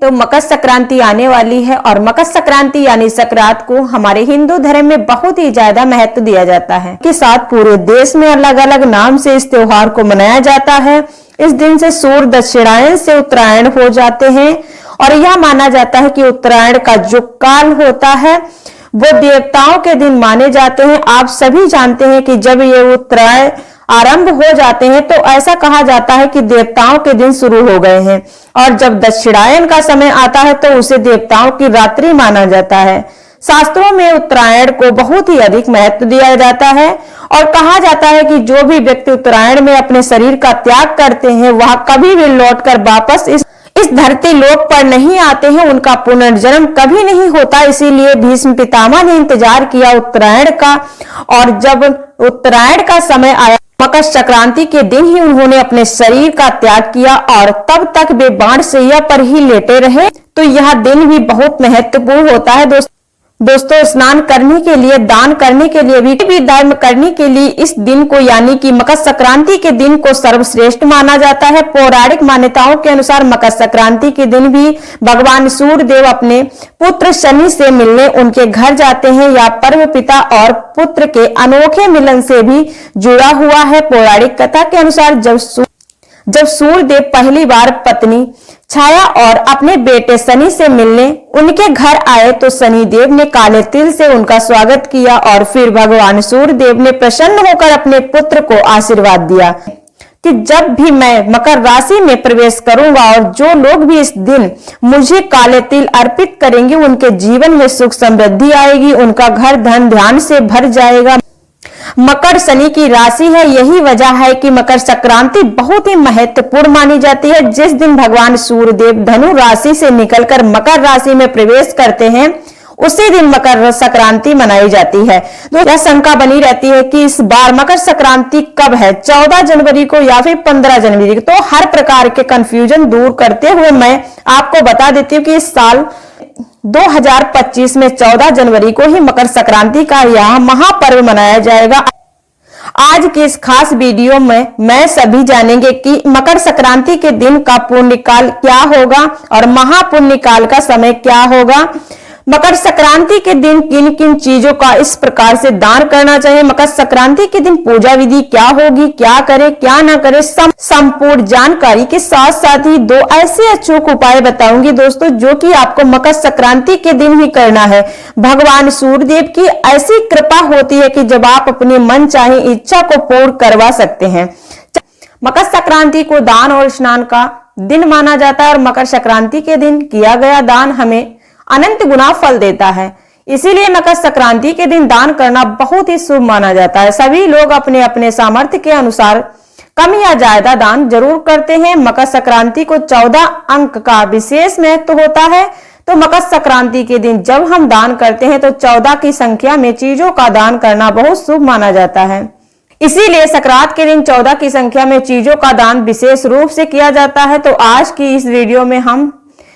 तो मकर संक्रांति आने वाली है और मकर संक्रांति यानी संक्रांत को हमारे हिंदू धर्म में बहुत ही ज्यादा महत्व दिया जाता है। के साथ पूरे देश में अलग अलग नाम से इस त्योहार को मनाया जाता है। इस दिन से सूर्य दक्षिणायन से उत्तरायण हो जाते हैं और यह माना जाता है कि उत्तरायण का जो काल होता है वो देवताओं के दिन माने जाते हैं। आप सभी जानते हैं कि जब ये उत्तरायण आरंभ हो जाते हैं तो ऐसा कहा जाता है कि देवताओं के दिन शुरू हो गए हैं और जब दक्षिणायन का समय आता है तो उसे देवताओं की रात्रि माना जाता है। शास्त्रों में उत्तरायण को बहुत ही अधिक महत्व दिया जाता है और कहा जाता है कि जो भी व्यक्ति उत्तरायण में अपने शरीर का त्याग करते हैं वह कभी भी लौटकर वापस इस धरती लोक पर नहीं आते हैं, उनका पुनर्जन्म कभी नहीं होता। इसीलिए भीष्म पितामह ने इंतजार किया उत्तरायण का और जब उत्तरायण का समय आया मकर संक्रांति के दिन ही उन्होंने अपने शरीर का त्याग किया और तब तक वे बाणशैया पर ही लेटे रहे। तो यह दिन भी बहुत महत्वपूर्ण होता है दोस्तों। स्नान करने के लिए, दान करने के लिए भी धर्म करने के लिए इस दिन को यानी कि मकर संक्रांति के दिन को सर्वश्रेष्ठ माना जाता है। पौराणिक मान्यताओं के अनुसार मकर संक्रांति के दिन भी भगवान सूर्य देव अपने पुत्र शनि से मिलने उनके घर जाते हैं। या पर्व पिता और पुत्र के अनोखे मिलन से भी जुड़ा हुआ है। पौराणिक कथा के अनुसार जब सूर्य देव पहली बार पत्नी छाया और अपने बेटे शनि से मिलने उनके घर आए तो शनि देव ने काले तिल से उनका स्वागत किया और फिर भगवान सूर्य देव ने प्रसन्न होकर अपने पुत्र को आशीर्वाद दिया कि जब भी मैं मकर राशि में प्रवेश करूंगा और जो लोग भी इस दिन मुझे काले तिल अर्पित करेंगे उनके जीवन में सुख समृद्धि आएगी, उनका घर धन धान्य से भर जाएगा। मकर शनि की राशि है, यही वजह है कि मकर संक्रांति बहुत ही महत्वपूर्ण मानी जाती है। जिस दिन भगवान सूर्य देव धनु राशि से निकलकर मकर राशि में प्रवेश करते हैं उसी दिन मकर संक्रांति मनाई जाती है। तो यह शंका बनी रहती है कि इस बार मकर संक्रांति कब है, 14 जनवरी को या फिर 15 जनवरी को। तो हर प्रकार के कंफ्यूजन दूर करते हुए मैं आपको बता देती हूँ कि इस साल 2025 में 14 जनवरी को ही मकर संक्रांति का यह महापर्व मनाया जाएगा। आज की इस खास वीडियो में मैं सभी जानेंगे कि मकर संक्रांति के दिन का पुण्यकाल क्या होगा और महापुण्यकाल का समय क्या होगा। मकर संक्रांति के दिन किन किन चीजों का इस प्रकार से दान करना चाहिए, मकर संक्रांति के दिन पूजा विधि क्या होगी, क्या करें क्या ना करें, संपूर्ण जानकारी के साथ साथ ही 2 ऐसे अचूक उपाय बताऊंगी दोस्तों जो कि आपको मकर संक्रांति के दिन ही करना है। भगवान सूर्यदेव की ऐसी कृपा होती है कि जब आप अपनी मन चाहे इच्छा को पूर्ण करवा सकते हैं। मकर संक्रांति को दान और स्नान का दिन माना जाता है और मकर संक्रांति के दिन किया गया दान हमें अनंत गुना फल देता है। इसीलिए मकर संक्रांति के दिन दान करना बहुत ही शुभ माना जाता है। सभी लोग अपने अपने सामर्थ्य के अनुसार कम या ज्यादा दान जरूर करते हैं। मकर संक्रांति को 14 अंक का विशेष महत्व होता है। तो मकर संक्रांति के दिन जब हम दान करते हैं तो 14 की संख्या में चीजों का दान करना बहुत शुभ माना जाता है। इसीलिए संक्रांत के दिन 14 की संख्या में चीजों का दान विशेष रूप से किया जाता है। तो आज की इस वीडियो में हम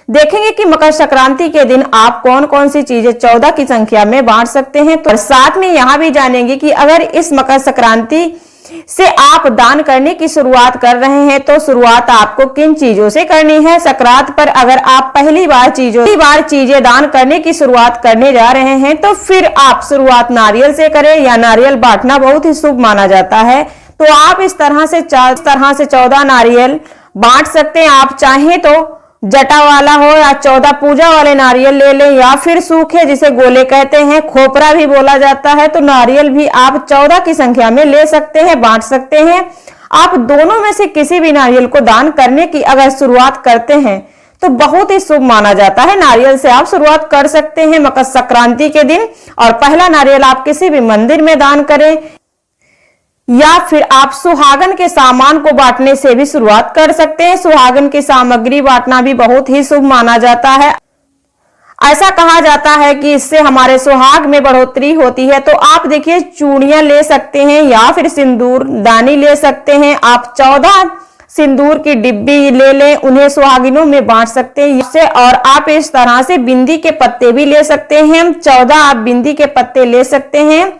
देखेंगे कि मकर संक्रांति के दिन आप कौन कौन सी चीजें 14 की संख्या में बांट सकते हैं। तो साथ में यहां भी जानेंगे कि अगर इस मकर संक्रांति से आप दान करने की शुरुआत कर रहे हैं तो शुरुआत आपको किन चीजों से करनी है। संक्रांत पर अगर आप पहली बार चीजें दान करने की शुरुआत करने जा रहे हैं तो फिर आप शुरुआत नारियल से करें या नारियल बांटना बहुत ही शुभ माना जाता है। तो आप इस तरह से 14 नारियल बांट सकते हैं। आप चाहें तो जटा वाला हो या 14 पूजा वाले नारियल ले लें या फिर सूखे जिसे गोले कहते हैं, खोपरा भी बोला जाता है। तो नारियल भी आप 14 की संख्या में ले सकते हैं, बांट सकते हैं। आप दोनों में से किसी भी नारियल को दान करने की अगर शुरुआत करते हैं तो बहुत ही शुभ माना जाता है। नारियल से आप शुरुआत कर सकते हैं मकर संक्रांति के दिन और पहला नारियल आप किसी भी मंदिर में दान करें या फिर आप सुहागन के सामान को बांटने से भी शुरुआत कर सकते हैं। सुहागन की सामग्री बांटना भी बहुत ही शुभ माना जाता है। ऐसा कहा जाता है कि इससे हमारे सुहाग में बढ़ोतरी होती है। तो आप देखिए चूड़ियां ले सकते हैं या फिर सिंदूर दानी ले सकते हैं। आप 14 सिंदूर की डिब्बी ले लें, उन्हें सुहागिनों में बांट सकते हैं इससे। और आप इस तरह से बिंदी के पत्ते भी ले सकते हैं। 14 आप बिंदी के पत्ते ले सकते हैं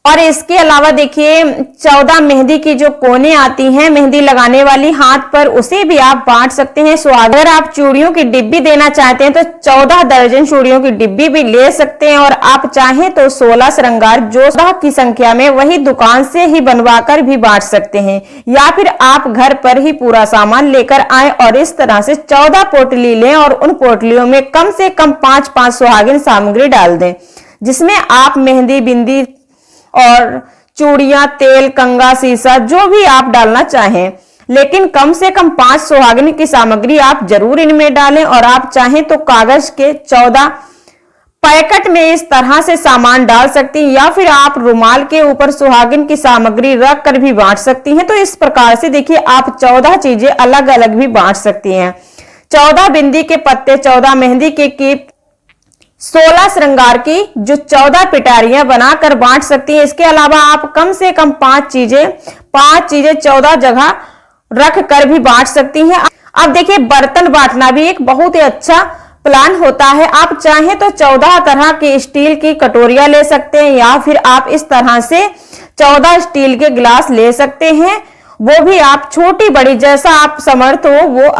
और इसके अलावा देखिए 14 मेहंदी की जो कोने आती हैं मेहंदी लगाने वाली हाथ पर, उसे भी आप बांट सकते हैं। सो अगर आप चूड़ियों की डिब्बी देना चाहते हैं तो 14 दर्जन चूड़ियों की डिब्बी भी ले सकते हैं। और आप चाहें तो 16 श्रृंगार जो 14 की संख्या में वही दुकान से ही बनवाकर भी बांट सकते हैं, या फिर आप घर पर ही पूरा सामान लेकर आए और इस तरह से 14 पोटली लें और उन पोटलियों में कम से कम 5-5 सुहागिन सामग्री डाल दें, जिसमें आप मेहंदी, बिंदी और चूड़ियां, तेल, कंगा, शीशा जो भी आप डालना चाहें, लेकिन कम से कम 5 सुहागिन की सामग्री आप जरूर इनमें डालें। और आप चाहें तो कागज के 14 पैकेट में इस तरह से सामान डाल सकती हैं, या फिर आप रुमाल के ऊपर सुहागिन की सामग्री रख कर भी बांट सकती हैं। तो इस प्रकार से देखिए आप 14 चीजें अलग अलग भी बांट सकती हैं। 14 बिंदी के पत्ते, 14 मेहंदी के कीप, 16 श्रृंगार की जो 14 पिटारियां बनाकर बांट सकती हैं। इसके अलावा आप कम से कम 5 चीजें 14 जगह रख कर भी बांट सकती हैं। अब देखिए बर्तन बांटना भी एक बहुत ही अच्छा प्लान होता है। आप चाहें तो 14 तरह की स्टील की कटोरियां ले सकते हैं, या फिर आप इस तरह से 14 स्टील के गिलास ले सकते हैं। वो भी आप छोटी बड़ी जैसा आप समर्थ हो वो,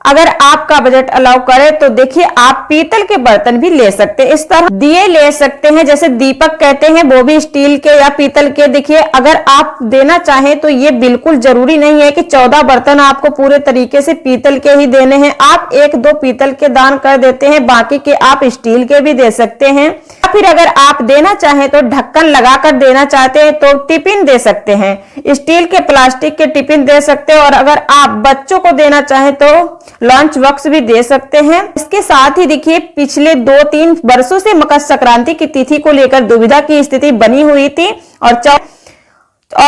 अगर आपका बजट अलाउ करे तो देखिए आप पीतल के बर्तन भी ले सकते हैं। इस तरह दिए ले सकते हैं, जैसे दीपक कहते हैं, वो भी स्टील के या पीतल के। देखिए अगर आप देना चाहें तो ये बिल्कुल जरूरी नहीं है कि 14 बर्तन आपको पूरे तरीके से पीतल के ही देने हैं। आप 1-2 पीतल के दान कर देते हैं, बाकी के आप स्टील के भी दे सकते हैं। या फिर अगर आप देना चाहें तो ढक्कन लगाकर देना चाहते हैं तो टिफिन दे सकते हैं, स्टील के, प्लास्टिक के टिफिन दे सकते हैं। और अगर आप बच्चों को देना चाहें तो लंच बॉक्स भी दे सकते हैं। इसके साथ ही देखिए पिछले 2-3 वर्षों से मकर संक्रांति की तिथि को लेकर दुविधा की स्थिति बनी हुई थी, और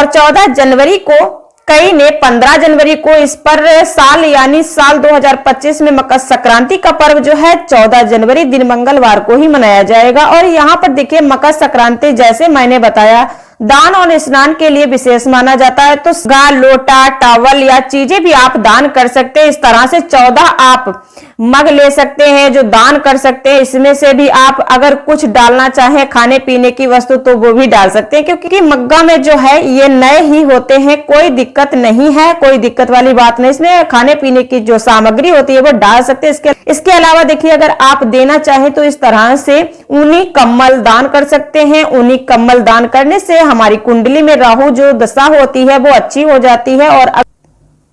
14 जनवरी को कई ने 15 जनवरी को इस पर साल यानी साल 2025 में मकर संक्रांति का पर्व जो है 14 जनवरी दिन मंगलवार को ही मनाया जाएगा। और यहाँ पर देखिए मकर संक्रांति जैसे मैंने बताया दान और स्नान के लिए विशेष माना जाता है। तो लोटा, टॉवल या चीजें भी आप दान कर सकते हैं। इस तरह से 14 आप मग ले सकते हैं जो दान कर सकते हैं। इसमें से भी आप अगर कुछ डालना चाहें खाने पीने की वस्तु तो वो भी डाल सकते हैं, क्योंकि मग्गा में जो है ये नए ही होते हैं, कोई दिक्कत नहीं है, कोई दिक्कत वाली बात नहीं। इसमें खाने पीने की जो सामग्री होती है वो डाल सकते हैं। इसके अलावा देखिए अगर आप देना चाहें तो इस तरह से ऊनी कम्बल दान कर सकते हैं। ऊनी कम्बल दान करने से हमारी कुंडली में राहु जो दशा होती है वो अच्छी हो जाती है।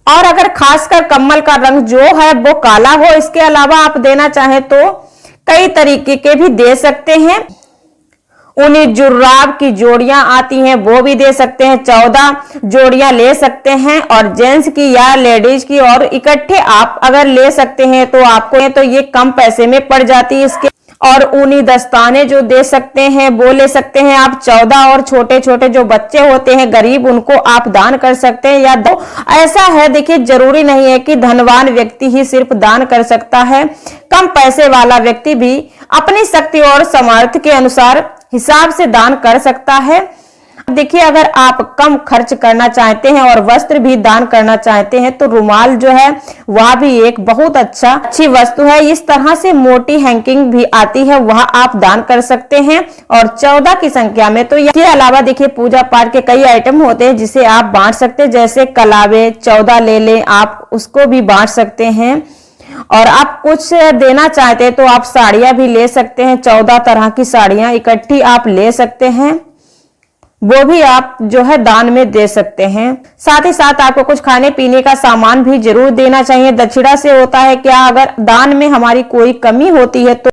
और अगर खासकर कम्बल का रंग जो है वो काला हो। इसके अलावा आप देना चाहें तो कई तरीके के भी दे सकते हैं। ऊनी जुर्राब की जोड़ियां आती हैं वो भी दे सकते हैं, 14 जोड़ियां ले सकते हैं। और जेंट्स की या लेडीज की और इकट्ठे आप अगर ले सकते हैं तो आपको तो ये कम पैसे में पड़ जाती है। इसके और ऊनी दस्ताने जो दे सकते हैं वो ले सकते हैं आप 14। और छोटे छोटे जो बच्चे होते हैं गरीब, उनको आप दान कर सकते हैं। या दो ऐसा है देखिए जरूरी नहीं है कि धनवान व्यक्ति ही सिर्फ दान कर सकता है, कम पैसे वाला व्यक्ति भी अपनी शक्ति और सामर्थ्य के अनुसार हिसाब से दान कर सकता है। देखिए अगर आप कम खर्च करना चाहते हैं और वस्त्र भी दान करना चाहते हैं तो रुमाल जो है वह भी एक बहुत अच्छी वस्तु है। इस तरह से मोटी हैंगिंग भी आती है, वह आप दान कर सकते हैं। और 14 की संख्या में। तो इसके अलावा देखिए पूजा पाठ के कई आइटम होते हैं जिसे आप बांट सकते हैं, जैसे कलावे 14 ले लें, आप उसको भी बांट सकते हैं। और आप कुछ देना चाहते हैं तो आप साड़ियां भी ले सकते हैं, 14 तरह की साड़ियां इकट्ठी आप ले सकते हैं, वो भी आप जो है दान में दे सकते हैं। साथ ही साथ आपको कुछ खाने पीने का सामान भी जरूर देना चाहिए। दक्षिणा से होता है क्या, अगर दान में हमारी कोई कमी होती है तो